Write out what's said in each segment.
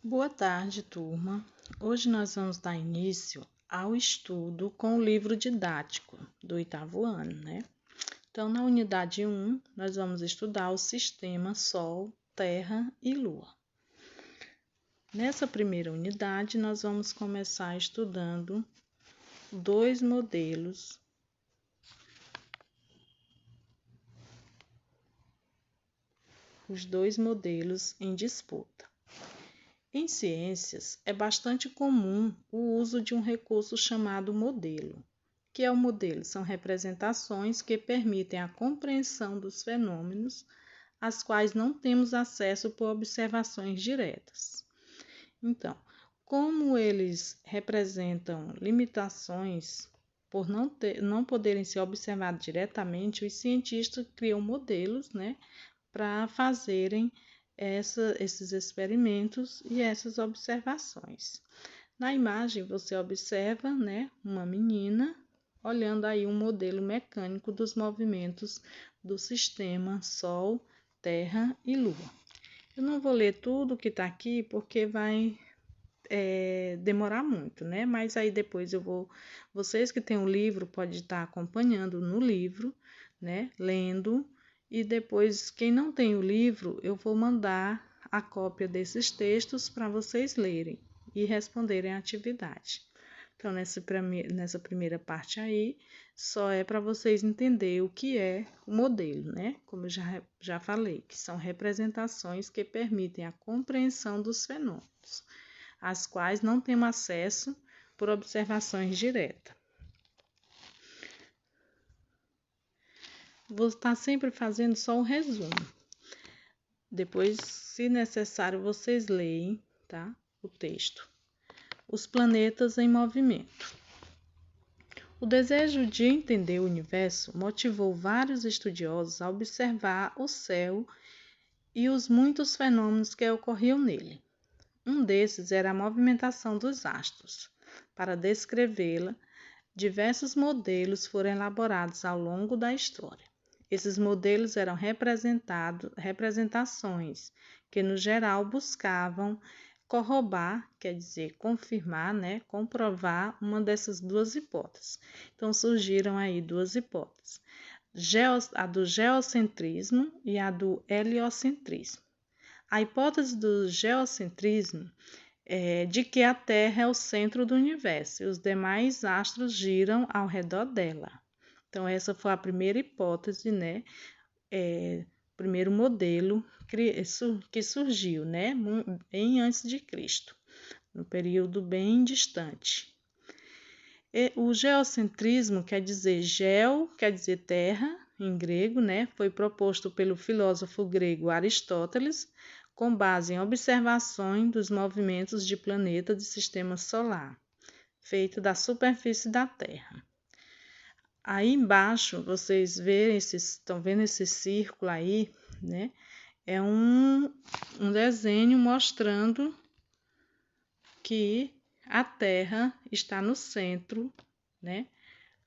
Boa tarde, turma. Hoje nós vamos dar início ao estudo com o livro didático do 8º ano, né? Então, na unidade 1, nós vamos estudar o sistema Sol, Terra e Lua. Nessa primeira unidade, nós vamos começar estudando dois modelos em disputa. Em ciências, é bastante comum o uso de um recurso chamado modelo. O que é o modelo? São representações que permitem a compreensão dos fenômenos, às quais não temos acesso por observações diretas. Então, como eles representam limitações por não poderem ser observados diretamente, os cientistas criam modelos, né, para fazerem esses experimentos e essas observações. Na imagem você observa, né, uma menina olhando aí um modelo mecânico dos movimentos do sistema Sol, Terra e Lua. Eu não vou ler tudo que está aqui porque vai demorar muito, né? Mas aí depois vocês que têm o livro podem estar acompanhando no livro, né, lendo. E depois, quem não tem o livro, eu vou mandar a cópia desses textos para vocês lerem e responderem a atividade. Então, nessa primeira parte aí, só é para vocês entenderem o que é o modelo, né? Como eu já falei, que são representações que permitem a compreensão dos fenômenos, às quais não temos acesso por observações diretas. Vou estar sempre fazendo só um resumo. Depois, se necessário, vocês leem, tá? O texto. Os planetas em movimento. O desejo de entender o universo motivou vários estudiosos a observar o céu e os muitos fenômenos que ocorriam nele. Um desses era a movimentação dos astros. Para descrevê-la, diversos modelos foram elaborados ao longo da história. Esses modelos eram representações que, no geral, buscavam corroborar, quer dizer, confirmar, né, comprovar uma dessas duas hipóteses. Então, surgiram aí duas hipóteses, a do geocentrismo e a do heliocentrismo. A hipótese do geocentrismo é de que a Terra é o centro do universo e os demais astros giram ao redor dela. Então, essa foi a primeira hipótese, né? Primeiro modelo que surgiu, né? Bem antes de Cristo, no período bem distante. O geocentrismo quer dizer terra, em grego, né? Foi proposto pelo filósofo grego Aristóteles, com base em observações dos movimentos de planetas do sistema solar, feito da superfície da Terra. Aí embaixo, vocês estão vendo esse círculo aí, né? É um desenho mostrando que a Terra está no centro, né?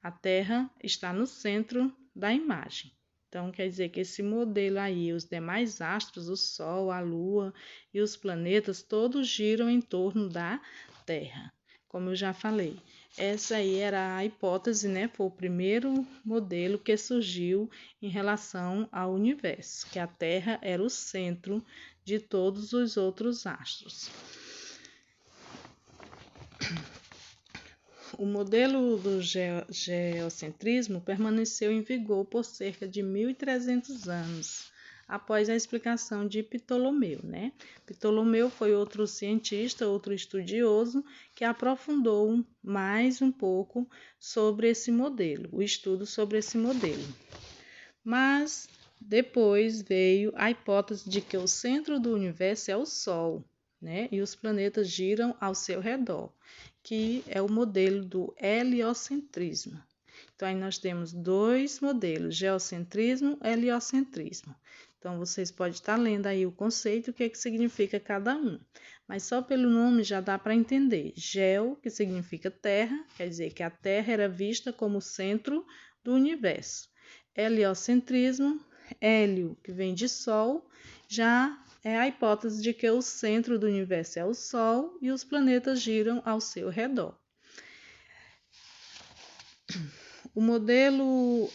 A Terra está no centro da imagem. Então, quer dizer que esse modelo aí, os demais astros, o Sol, a Lua e os planetas, todos giram em torno da Terra, como eu já falei. Essa aí era a hipótese, né? Foi o primeiro modelo que surgiu em relação ao universo, que a Terra era o centro de todos os outros astros. O modelo do geocentrismo permaneceu em vigor por cerca de 1.300 anos, após a explicação de Ptolomeu, né? Ptolomeu foi outro cientista, outro estudioso, que aprofundou mais um pouco sobre esse modelo, o estudo sobre esse modelo. Mas depois veio a hipótese de que o centro do universo é o Sol, né? E os planetas giram ao seu redor, que é o modelo do heliocentrismo. Então, aí nós temos dois modelos, geocentrismo e heliocentrismo. Então, vocês podem estar lendo aí o conceito, o que significa cada um. Mas só pelo nome já dá para entender. Geo, que significa terra, quer dizer que a Terra era vista como o centro do universo. Heliocentrismo, hélio, que vem de Sol, já é a hipótese de que o centro do universo é o Sol e os planetas giram ao seu redor. O modelo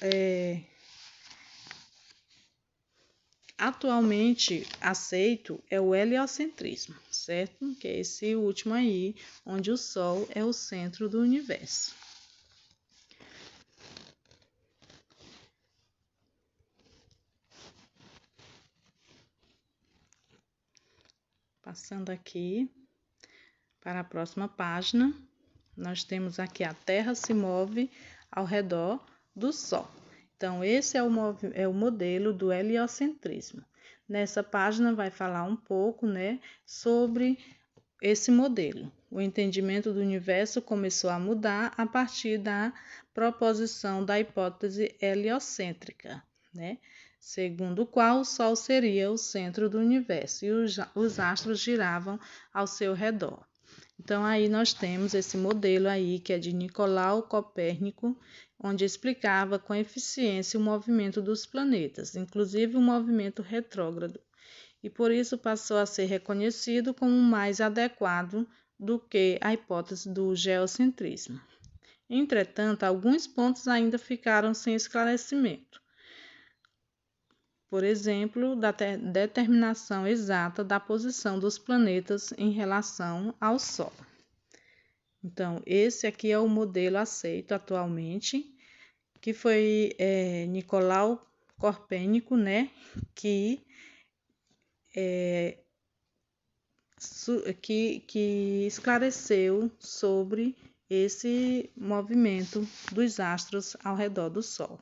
atualmente aceito é o heliocentrismo, certo? Que é esse último aí, onde o Sol é o centro do universo. Passando aqui para a próxima página, nós temos aqui a Terra se move ao redor do Sol. Então, esse é o modelo do heliocentrismo. Nessa página vai falar um pouco, né, sobre esse modelo. O entendimento do universo começou a mudar a partir da proposição da hipótese heliocêntrica, né? Segundo o qual o Sol seria o centro do universo e os astros giravam ao seu redor. Então, aí nós temos esse modelo aí, que é de Nicolau Copérnico, onde explicava com eficiência o movimento dos planetas, inclusive o movimento retrógrado, e por isso passou a ser reconhecido como mais adequado do que a hipótese do geocentrismo. Entretanto, alguns pontos ainda ficaram sem esclarecimento. Por exemplo, da determinação exata da posição dos planetas em relação ao Sol. Então, esse aqui é o modelo aceito atualmente, que foi Nicolau Copérnico, né, que esclareceu sobre esse movimento dos astros ao redor do Sol.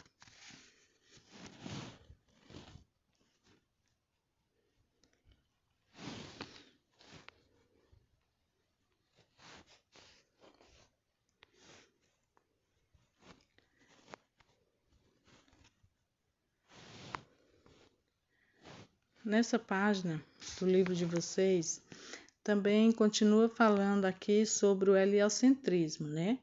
Nessa página do livro de vocês, também continua falando aqui sobre o heliocentrismo, né?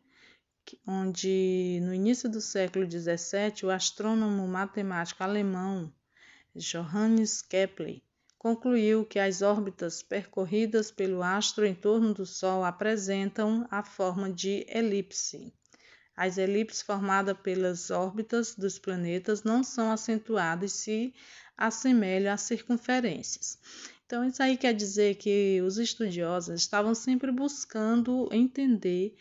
Onde no início do século XVII, o astrônomo matemático alemão Johannes Kepler concluiu que as órbitas percorridas pelo astro em torno do Sol apresentam a forma de elipse. As elipses formadas pelas órbitas dos planetas não são acentuadas e se assemelham a circunferências. Então, isso aí quer dizer que os estudiosos estavam sempre buscando entender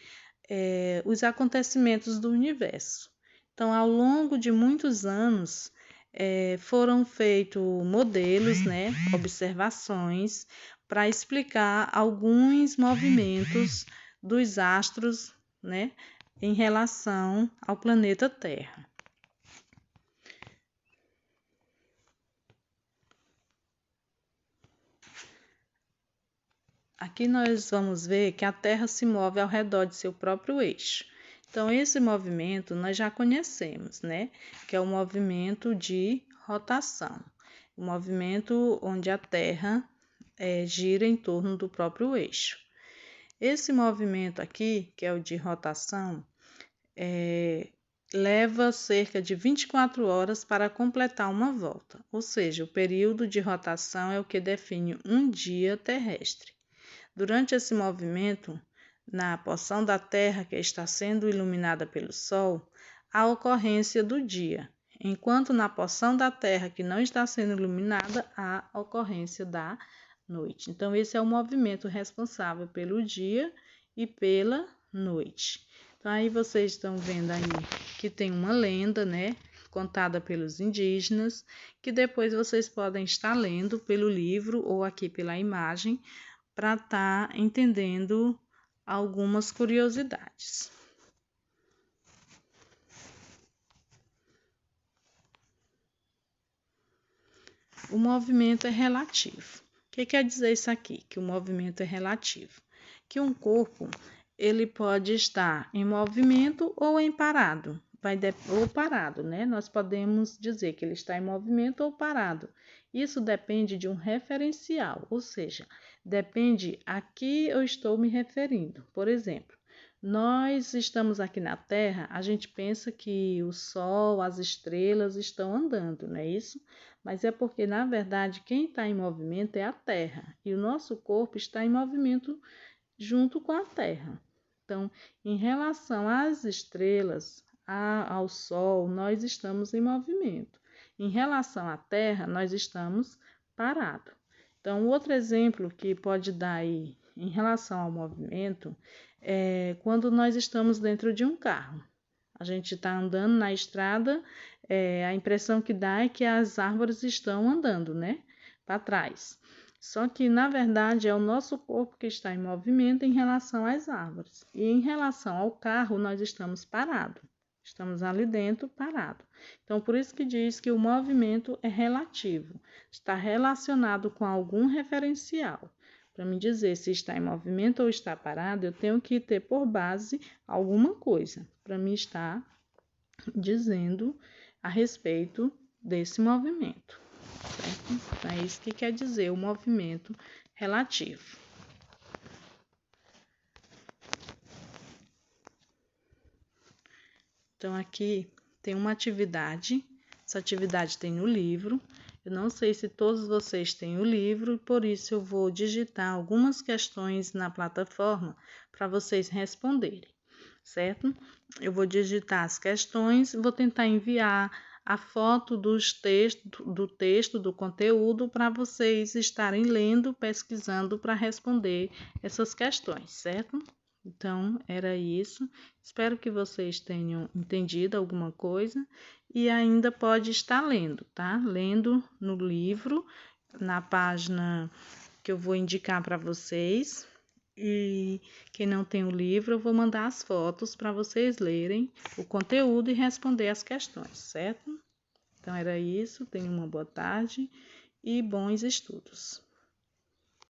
os acontecimentos do universo. Então, ao longo de muitos anos, foram feitos modelos, né, observações, para explicar alguns movimentos dos astros, né, em relação ao planeta Terra. Aqui nós vamos ver que a Terra se move ao redor de seu próprio eixo. Então, esse movimento nós já conhecemos, né? Que é o movimento de rotação. O movimento onde a Terra gira em torno do próprio eixo. Esse movimento aqui, que é o de rotação, leva cerca de 24 horas para completar uma volta, ou seja, o período de rotação é o que define um dia terrestre. Durante esse movimento, na porção da Terra que está sendo iluminada pelo Sol, há ocorrência do dia, enquanto na porção da Terra que não está sendo iluminada, há ocorrência da noite. Então, esse é o movimento responsável pelo dia e pela noite. Então, aí vocês estão vendo aí que tem uma lenda, né, contada pelos indígenas, que depois vocês podem estar lendo pelo livro ou aqui pela imagem, para estar entendendo algumas curiosidades. O movimento é relativo. O que quer dizer isso aqui? Que o movimento é relativo. Que um corpo ele pode estar em movimento ou em parado. Ou parado, né? Nós podemos dizer que ele está em movimento ou parado. Isso depende de um referencial, ou seja, depende a que eu estou me referindo. Por exemplo, nós estamos aqui na Terra, a gente pensa que o Sol, as estrelas estão andando, não é isso? mas é porque, na verdade, quem está em movimento é a Terra, e o nosso corpo está em movimento junto com a Terra. Então, em relação às estrelas, ao Sol, nós estamos em movimento. Em relação à Terra, nós estamos parados. Então, outro exemplo que pode dar aí em relação ao movimento é quando nós estamos dentro de um carro. A gente está andando na estrada, a impressão que dá é que as árvores estão andando, né? Para trás. Só que, na verdade, é o nosso corpo que está em movimento em relação às árvores. E em relação ao carro, nós estamos parados. Estamos ali dentro, parados. Então, por isso que diz que o movimento é relativo. Está relacionado com algum referencial. Para me dizer se está em movimento ou está parado, eu tenho que ter por base alguma coisa. Para me estar dizendo a respeito desse movimento. Certo? Então, é isso que quer dizer o movimento relativo. Então, aqui tem uma atividade. Essa atividade tem no livro. Eu não sei se todos vocês têm o livro, e por isso eu vou digitar algumas questões na plataforma para vocês responderem, certo? Eu vou digitar as questões, vou tentar enviar a foto do texto, do conteúdo, para vocês estarem lendo, pesquisando para responder essas questões, certo? Então, era isso. Espero que vocês tenham entendido alguma coisa e ainda pode estar lendo, tá? Lendo no livro, na página que eu vou indicar para vocês. E quem não tem o livro, eu vou mandar as fotos para vocês lerem o conteúdo e responder as questões, certo? Então, era isso. Tenham uma boa tarde e bons estudos.